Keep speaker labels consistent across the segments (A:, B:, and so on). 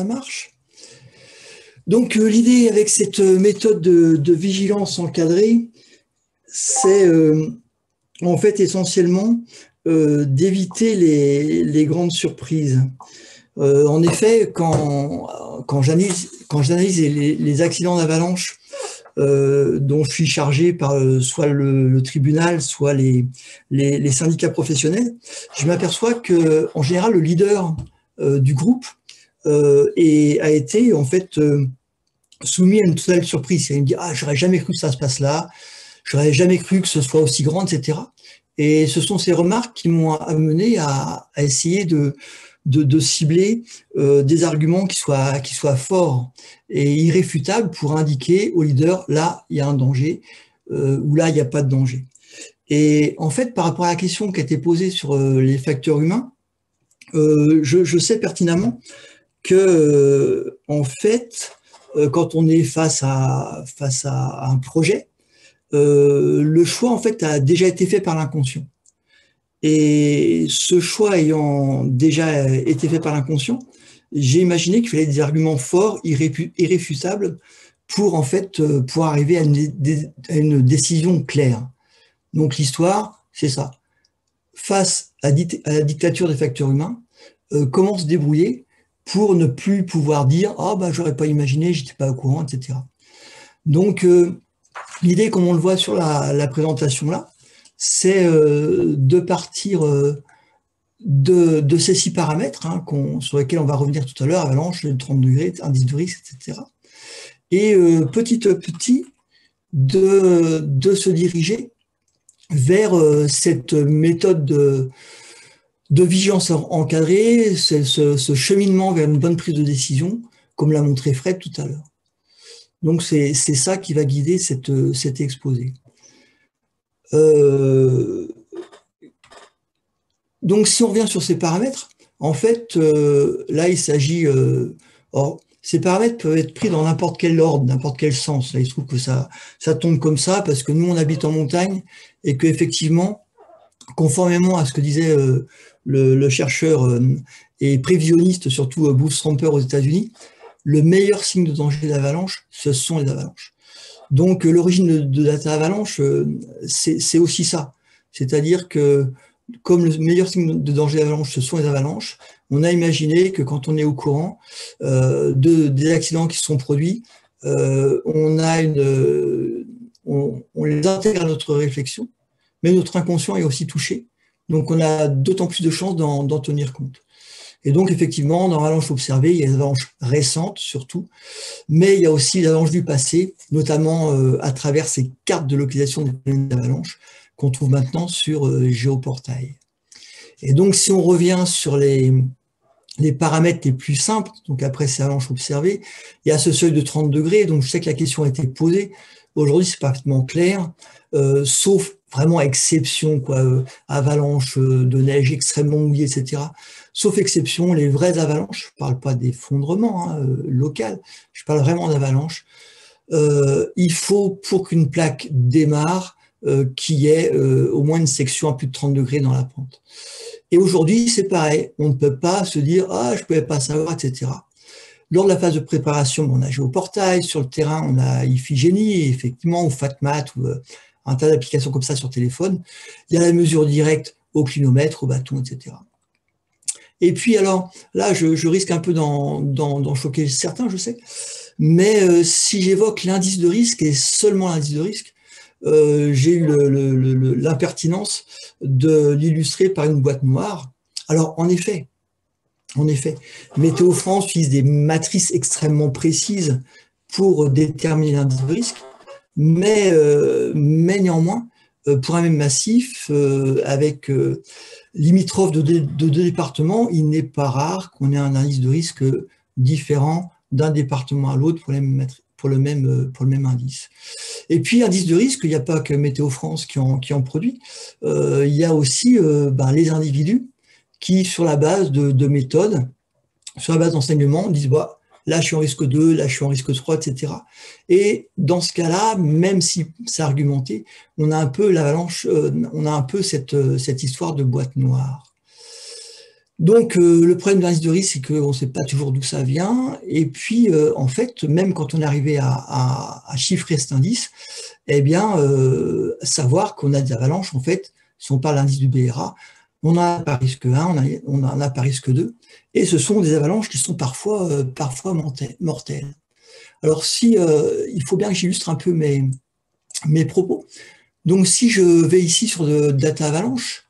A: marche. Donc l'idée avec cette méthode de vigilance encadrée, c'est en fait essentiellement d'éviter les grandes surprises. En effet, quand j'analyse les accidents d'avalanche dont je suis chargé par soit le tribunal, soit les syndicats professionnels, je m'aperçois que en général le leader du groupe a été en fait soumis à une totale surprise. Il me dit j'aurais jamais cru que ça se passe là, j'aurais jamais cru que ce soit aussi grand, etc. Et ce sont ces remarques qui m'ont amené à essayer de cibler des arguments qui soient forts et irréfutables pour indiquer au leader, là, il y a un danger, ou là, il n'y a pas de danger. Et en fait, par rapport à la question qui a été posée sur les facteurs humains, je sais pertinemment que, en fait, quand on est face à un projet, le choix, en fait, a déjà été fait par l'inconscient. Et ce choix ayant déjà été fait par l'inconscient, j'ai imaginé qu'il fallait des arguments forts, irréfutables, pour en fait pouvoir arriver à une décision claire. Donc l'histoire, c'est ça. Face à la dictature des facteurs humains, comment se débrouiller pour ne plus pouvoir dire j'aurais pas imaginé, j'étais pas au courant, etc. Donc l'idée, comme on le voit sur la présentation là, c'est de partir de ces 6 paramètres sur lesquels on va revenir tout à l'heure, avalanche, 30 degrés, indice de risque, etc. Et petit à petit, de se diriger vers cette méthode de vigilance encadrée, ce cheminement vers une bonne prise de décision, comme l'a montré Fred tout à l'heure. Donc c'est ça qui va guider cet exposé. Donc, si on revient sur ces paramètres, en fait, là, il s'agit... ces paramètres peuvent être pris dans n'importe quel ordre, n'importe quel sens. Là, il se trouve que ça tombe comme ça parce que nous, on habite en montagne et qu'effectivement, conformément à ce que disait le chercheur et prévisionniste, surtout Bruce Stramper aux États-Unis, le meilleur signe de danger d'avalanche, ce sont les avalanches. Donc, l'origine de la avalanche, c'est aussi ça. C'est-à-dire que, comme le meilleur signe de danger d'avalanche, ce sont les avalanches, on a imaginé que quand on est au courant des accidents qui se sont produits, on les intègre à notre réflexion, mais notre inconscient est aussi touché. Donc, on a d'autant plus de chances d'en tenir compte. Et donc, effectivement, dans l'avalanche observée, il y a les avalanches récentes, surtout, mais il y a aussi les avalanches du passé, notamment à travers ces cartes de localisation des phénomènes d'avalanche qu'on trouve maintenant sur Géoportail. Et donc, si on revient sur les paramètres les plus simples, donc après ces avalanches observées, il y a ce seuil de 30 degrés, donc je sais que la question a été posée. Aujourd'hui, c'est parfaitement clair, sauf vraiment exception, avalanche de neige extrêmement mouillée, etc. Sauf exception, les vraies avalanches, je ne parle pas d'effondrement local, je parle vraiment d'avalanche. Il faut, pour qu'une plaque démarre, qu'il y ait au moins une section à plus de 30 degrés dans la pente. Et aujourd'hui, c'est pareil, on ne peut pas se dire « je ne pouvais pas savoir », etc. Lors de la phase de préparation, on a Géoportail, sur le terrain, on a Iphigénie, effectivement, ou FatMat, ou un tas d'applications comme ça sur téléphone. Il y a la mesure directe au clinomètre, au bâton, etc. Et puis alors, là, je risque un peu d'en choquer certains, je sais, mais si j'évoque l'indice de risque, et seulement l'indice de risque, j'ai eu l'impertinence de l'illustrer par une boîte noire. Alors, en effet, Météo France utilise des matrices extrêmement précises pour déterminer l'indice de risque, mais néanmoins, pour un même massif, avec limitrophe de deux départements, il n'est pas rare qu'on ait un indice de risque différent d'un département à l'autre pour le même indice. Et puis, indice de risque, il n'y a pas que Météo France qui en produit, il y a aussi les individus qui, sur la base de méthodes, sur la base d'enseignement, disent là je suis en risque 2, là je suis en risque 3, etc. Et dans ce cas-là, même si c'est argumenté, on a un peu l'avalanche, on a un peu cette histoire de boîte noire. Donc, le problème de l'indice de risque, c'est qu'on ne sait pas toujours d'où ça vient. Et puis, en fait, même quand on est arrivé à chiffrer cet indice, eh bien, savoir qu'on a des avalanches, en fait, si on parle d'indice du BRA, on en a pas risque 1, on en a pas risque 2. Et ce sont des avalanches qui sont parfois mortelles. Alors, il faut bien que j'illustre un peu mes propos. Donc, si je vais ici sur le data avalanche,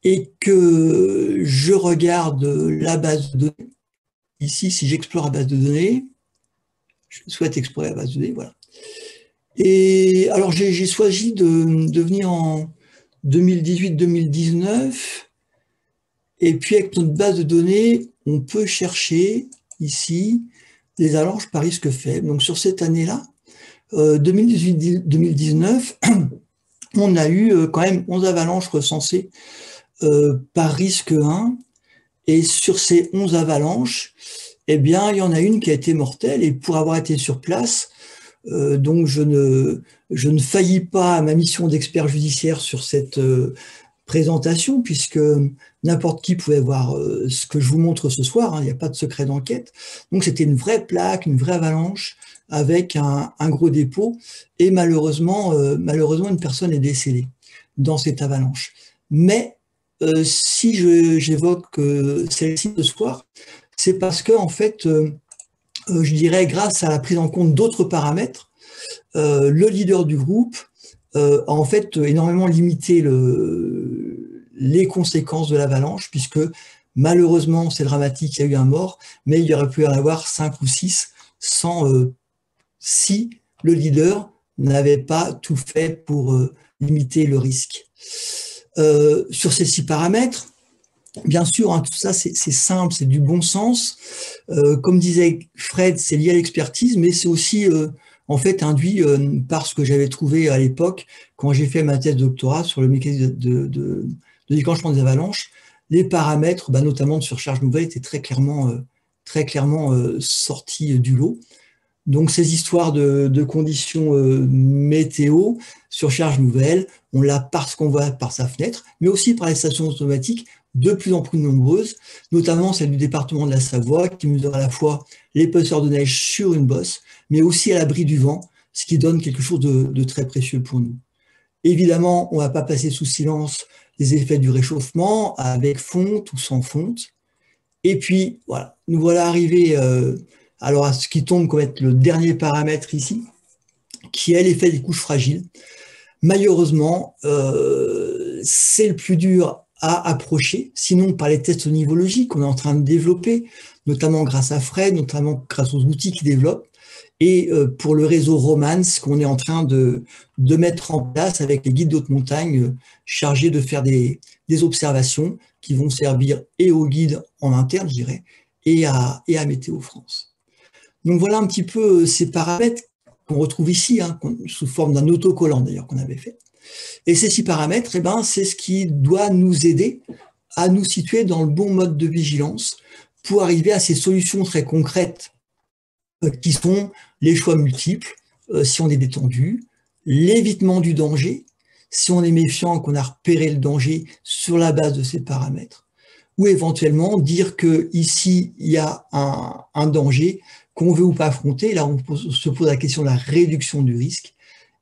A: et que je regarde la base de données, ici, si j'explore la base de données, je souhaite explorer la base de données, voilà. Et alors, j'ai choisi de venir en 2018-2019, et puis avec notre base de données, on peut chercher ici des avalanches par risque faible. Donc, sur cette année-là, 2018-2019, on a eu quand même 11 avalanches recensées par risque 1, et sur ces 11 avalanches, eh bien, il y en a une qui a été mortelle, et pour avoir été sur place, donc je ne faillis pas à ma mission d'expert judiciaire sur cette présentation, puisque n'importe qui pouvait voir ce que je vous montre ce soir, hein, il n'y a pas de secret d'enquête. Donc c'était une vraie plaque, une vraie avalanche, avec un gros dépôt, et malheureusement, une personne est décédée dans cette avalanche. Mais si j'évoque celle-ci ce soir, c'est parce que, en fait, je dirais, grâce à la prise en compte d'autres paramètres, le leader du groupe a en fait énormément limité les conséquences de l'avalanche, puisque malheureusement, c'est dramatique, il y a eu un mort, mais il y aurait pu en avoir 5 ou 6 si le leader n'avait pas tout fait pour limiter le risque. Sur ces 6 paramètres, bien sûr, hein, tout ça, c'est simple, c'est du bon sens. Comme disait Fred, c'est lié à l'expertise, mais c'est aussi en fait induit par ce que j'avais trouvé à l'époque quand j'ai fait ma thèse de doctorat sur le mécanisme de déclenchement des avalanches. Les paramètres, notamment de surcharge nouvelle, étaient très clairement sortis du lot. Donc ces histoires de conditions météo, surcharge nouvelle, on l'a parce qu'on voit par sa fenêtre, mais aussi par les stations automatiques de plus en plus nombreuses, notamment celle du département de la Savoie, qui mesure à la fois l'épaisseur de neige sur une bosse, mais aussi à l'abri du vent, ce qui donne quelque chose de très précieux pour nous. Évidemment, on ne va pas passer sous silence les effets du réchauffement, avec fonte ou sans fonte. Et puis, voilà, nous voilà arrivés alors à ce qui tombe comme être le dernier paramètre ici, qui est l'effet des couches fragiles. Malheureusement, c'est le plus dur à approcher, sinon par les tests au niveau logique qu'on est en train de développer, notamment grâce à Fred, notamment grâce aux outils qu'il développe, et pour le réseau Romance qu'on est en train de mettre en place avec les guides d'haute montagne chargés de faire des observations qui vont servir et aux guides en interne, je dirais, et à Météo France. Donc voilà un petit peu ces paramètres qu'on retrouve ici, hein, sous forme d'un autocollant d'ailleurs qu'on avait fait. Et ces 6 paramètres, c'est ce qui doit nous aider à nous situer dans le bon mode de vigilance pour arriver à ces solutions très concrètes qui sont les choix multiples, si on est détendu, l'évitement du danger, si on est méfiant, qu'on a repéré le danger sur la base de ces paramètres, ou éventuellement dire qu'ici, il y a un danger qu'on veut ou pas affronter. Là, on se pose la question de la réduction du risque,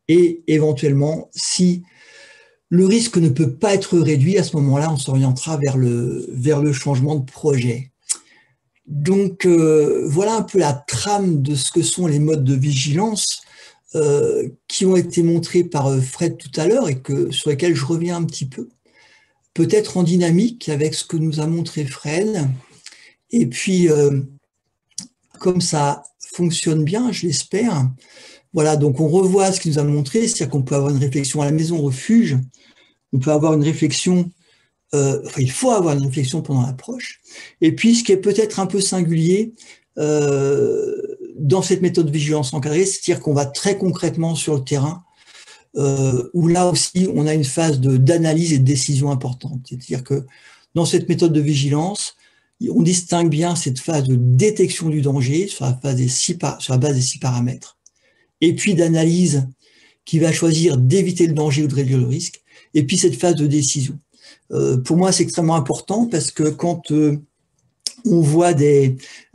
A: et éventuellement, si le risque ne peut pas être réduit, à ce moment-là, on s'orientera vers le changement de projet. Donc, voilà un peu la trame de ce que sont les modes de vigilance qui ont été montrés par Fred tout à l'heure et sur lesquels je reviens un petit peu. Peut-être en dynamique avec ce que nous a montré Fred. Et puis, comme ça fonctionne bien, je l'espère, voilà, donc on revoit ce qu'il nous a montré, c'est-à-dire qu'on peut avoir une réflexion à la maison refuge, on peut avoir une réflexion, il faut avoir une réflexion pendant l'approche. Et puis, ce qui est peut-être un peu singulier dans cette méthode de vigilance encadrée, c'est-à-dire qu'on va très concrètement sur le terrain, où là aussi, on a une phase d'analyse et de décision importante. C'est-à-dire que dans cette méthode de vigilance, on distingue bien cette phase de détection du danger sur la base des 6 paramètres, et puis d'analyse qui va choisir d'éviter le danger ou de réduire le risque, et puis cette phase de décision. Pour moi, c'est extrêmement important parce que quand on voit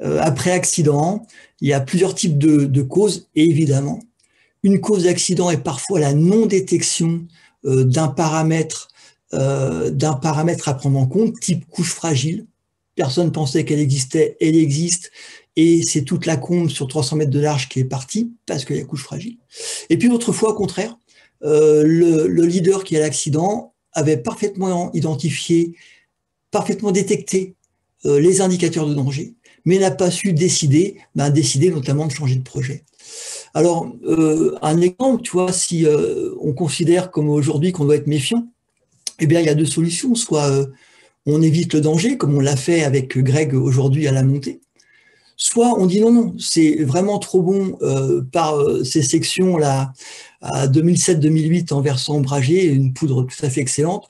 A: après accident, il y a plusieurs types de causes, et évidemment, une cause d'accident est parfois la non-détection d'un paramètre à prendre en compte, type couche fragile. Personne pensait qu'elle existait, elle existe, et c'est toute la combe sur 300 mètres de large qui est partie, parce qu'il y a couche fragile. Et puis l'autre fois, au contraire, le leader qui a l'accident avait parfaitement identifié, parfaitement détecté les indicateurs de danger, mais n'a pas su décider notamment de changer de projet. Alors, un exemple, tu vois, si on considère comme aujourd'hui qu'on doit être méfiant, eh bien, il y a deux solutions. Soit on évite le danger, comme on l'a fait avec Greg aujourd'hui à la montée, soit on dit non, c'est vraiment trop bon par ces sections-là à 2007-2008 en versant ombragé, une poudre tout à fait excellente.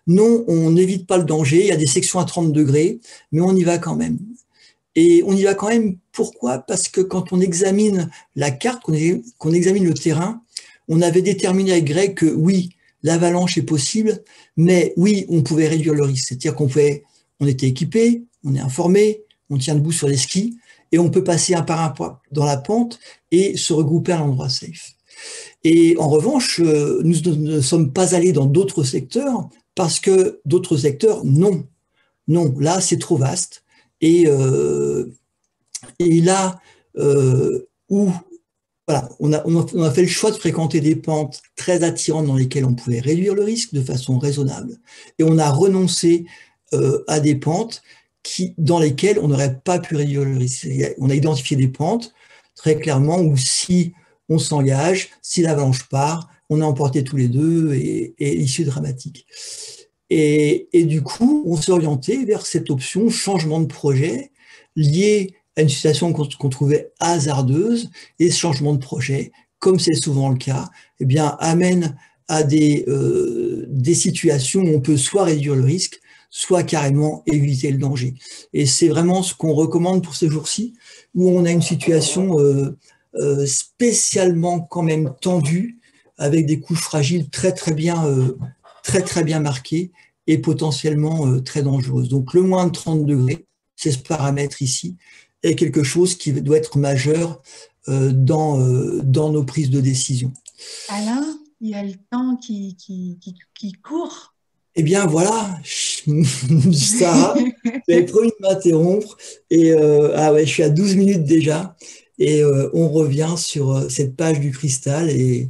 A: Non, on n'évite pas le danger, il y a des sections à 30 degrés, mais on y va quand même. Et on y va quand même, pourquoi? Parce que quand on examine la carte, qu'on examine le terrain, on avait déterminé avec Greg que oui, l'avalanche est possible, mais oui, on pouvait réduire le risque. C'est-à-dire on était équipé, on est informé, on tient debout sur les skis, et on peut passer un par un dans la pente et se regrouper à l'endroit safe. Et en revanche, nous ne sommes pas allés dans d'autres secteurs parce que d'autres secteurs, non. Non, là, c'est trop vaste. Et là où voilà, on a fait le choix de fréquenter des pentes très attirantes dans lesquelles on pouvait réduire le risque de façon raisonnable. Et on a renoncé à des pentes dans lesquelles on n'aurait pas pu réduire le risque. On a identifié des pentes très clairement où si on s'engage, si l'avalanche part, on a emporté tous les deux et l'issue dramatique. Et du coup, on s'est orienté vers cette option changement de projet lié à une situation qu'on trouvait hasardeuse, et ce changement de projet, comme c'est souvent le cas, eh bien, amène à des situations où on peut soit réduire le risque, soit carrément éviter le danger. Et c'est vraiment ce qu'on recommande pour ces jours-ci, où on a une situation spécialement quand même tendue, avec des couches fragiles très très bien marquées et potentiellement très dangereuses. Donc le moins de 30 degrés, c'est ce paramètre ici, est quelque chose qui doit être majeur dans nos prises de décision.
B: Alain, il y a le temps qui court.
A: Eh bien voilà, Sarah, j'avais promis de m'interrompre et je suis à 12 minutes déjà et on revient sur cette page du cristal et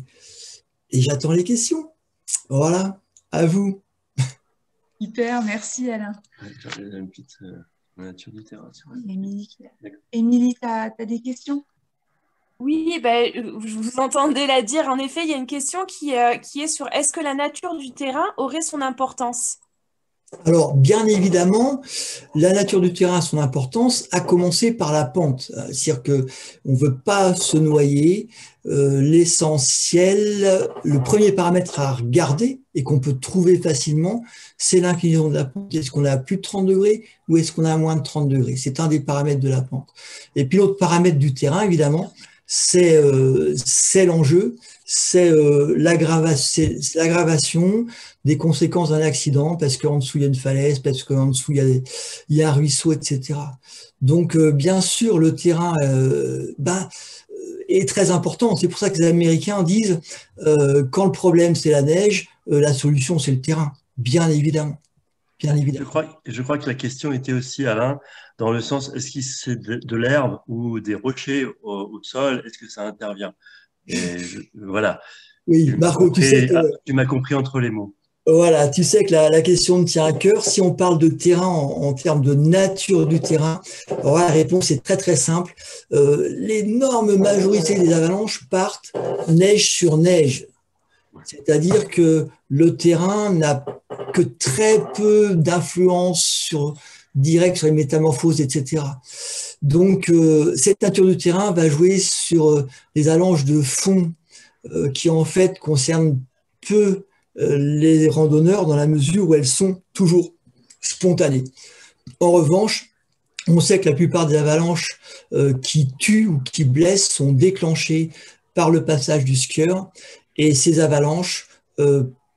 A: j'attends les questions. Voilà, à vous.
B: Hyper, merci Alain.
C: Une petite nature du terrain.
B: Émilie, tu as des questions?
D: Oui, je vous entendais la dire. En effet, il y a une question qui est sur est-ce que la nature du terrain aurait son importance?
A: Alors, bien évidemment, la nature du terrain a son importance, à commencer par la pente. C'est-à-dire qu'on ne veut pas se noyer. L'essentiel, le premier paramètre à regarder et qu'on peut trouver facilement, c'est l'inclinaison de la pente. Est-ce qu'on est à plus de 30 degrés ou est-ce qu'on est à moins de 30 degrés? C'est un des paramètres de la pente. Et puis l'autre paramètre du terrain, évidemment, c'est l'enjeu, c'est l'aggravation des conséquences d'un accident, parce qu'en dessous il y a une falaise, parce qu'en dessous il y a un ruisseau, etc. Donc bien sûr le terrain est très important. C'est pour ça que les Américains disent quand le problème c'est la neige, la solution c'est le terrain, bien évidemment. Bien évidemment.
C: Je crois que la question était aussi, Alain, dans le sens, est-ce que c'est de l'herbe ou des rochers au sol? Est-ce que ça intervient? Voilà.
A: Oui, Marco,
C: tu m'as compris entre les mots.
A: Voilà, tu sais que la question me tient à cœur. Si on parle de terrain en termes de nature du terrain, alors la réponse est très très simple. L'énorme majorité des avalanches partent neige sur neige. C'est-à-dire que le terrain n'a que très peu d'influence directe sur les métamorphoses, etc. Donc, cette nature du terrain va jouer sur les avalanches de fond qui, en fait, concernent peu les randonneurs dans la mesure où elles sont toujours spontanées. En revanche, on sait que la plupart des avalanches qui tuent ou qui blessent sont déclenchées par le passage du skieur. Et ces avalanches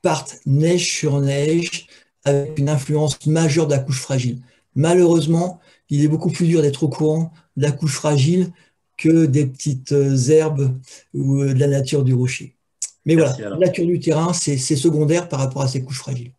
A: partent neige sur neige avec une influence majeure de la couche fragile. Malheureusement, il est beaucoup plus dur d'être au courant de la couche fragile que des petites herbes ou de la nature du rocher. Mais
C: Merci
A: voilà,
C: Alain.
A: la nature du terrain, c'est secondaire par rapport à ces couches fragiles.